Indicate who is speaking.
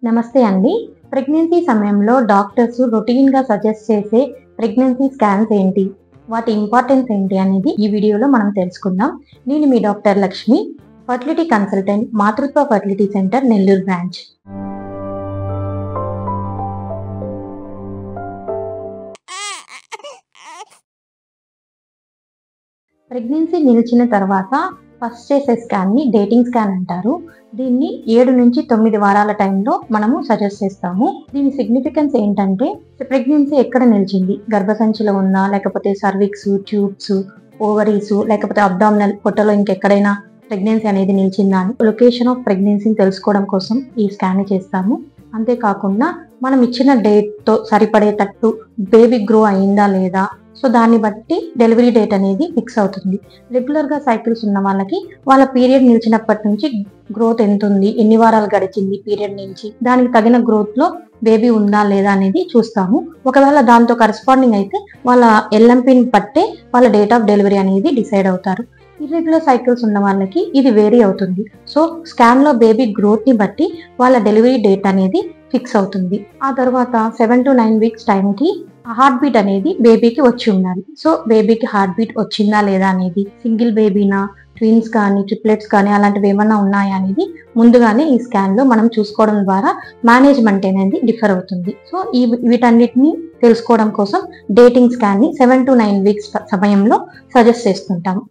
Speaker 1: నమస్తే అండి. ప్రెగ్నెన్సీ సమయంలో డాక్టర్స్ రొటీన్‌గా సజెస్ట్ చేసే ప్రెగ్నెన్సీ స్కాన్స్ ఏంటి? వాటి ఇంపార్టెన్స్ ఏంటి అనేది ఈ వీడియోలో మనం తెలుసుకుందాం. నేను మీ డాక్టర్ లక్ష్మి, ఫర్టిలిటీ కన్సల్టెంట్, మాతృత్వ fertility centre, Nellore branch. Pregnancy నిలిచిన తర్వాత ఫస్ట్ చేసే స్కాన్ని డేటింగ్ స్కాన్ అంటారు. దీన్ని 7 నుంచి 9 వారాల టైంలో మనము సజెస్ట్ చేస్తాము. దీని సిగ్నిఫికెన్స్ ఏంటంటే ప్రెగ్నెన్సీ ఎక్కడ నిలిచింది, గర్భసంచిలో ఉందా, లేకపోతే సర్విక్స్, ట్యూబ్స్, ఓవరీస్, లేకపోతే అబ్డామినల్ పొట్టలో ఇంకెక్కడైనా ప్రెగ్నెన్సీ అనేది నిలిచిందా అని లొకేషన్ ఆఫ్ ప్రెగ్నెన్సీని తెలుసుకోవడం కోసం ఈ స్కాన్ చేస్తాము. అంతేకాకుండా మనం ఇచ్చిన డేట్తో సరిపడేటట్టు బేబీ గ్రో అయిందా లేదా, సో దాన్ని బట్టి డెలివరీ డేట్ అనేది ఫిక్స్ అవుతుంది. రెగ్యులర్గా సైకిల్స్ ఉన్న వాళ్ళకి వాళ్ళ పీరియడ్ నిలిచినప్పటి నుంచి గ్రోత్ ఎంత ఉంది, ఎన్ని వారాలు గడిచింది పీరియడ్ నుంచి, దానికి తగిన గ్రోత్లో బేబీ ఉందా లేదా అనేది చూస్తాము. ఒకవేళ దాంతో కరెస్పాండింగ్ అయితే వాళ్ళ ఎల్ఎంపిని బట్టే వాళ్ళ డేట్ ఆఫ్ డెలివరీ అనేది డిసైడ్ అవుతారు. ఇర్రెగ్యులర్ సైకిల్స్ ఉన్న వాళ్ళకి ఇది వేరీ అవుతుంది. సో స్కాన్లో బేబీ గ్రోత్ని బట్టి వాళ్ళ డెలివరీ డేట్ అనేది ఫిక్స్ అవుతుంది. ఆ తర్వాత 7 to 9 వీక్స్ టైంకి హార్ట్ బీట్ అనేది బేబీకి వచ్చి ఉండాలి. సో బేబీకి హార్ట్ బీట్ వచ్చిందా లేదా అనేది, సింగిల్ బేబీనా, ట్విన్స్ కానీ, ట్రిప్లెట్స్ కానీ అలాంటివి ఏమన్నా ఉన్నాయా అనేది ముందుగానే ఈ స్కాన్లో మనం చూసుకోవడం ద్వారా మేనేజ్మెంట్ అనేది డిఫర్ అవుతుంది. సో వీటన్నిటిని తెలుసుకోవడం కోసం డేటింగ్ స్కాన్ని 7 to 9 వీక్స్ సమయంలో సజెస్ట్ చేస్తుంటాము.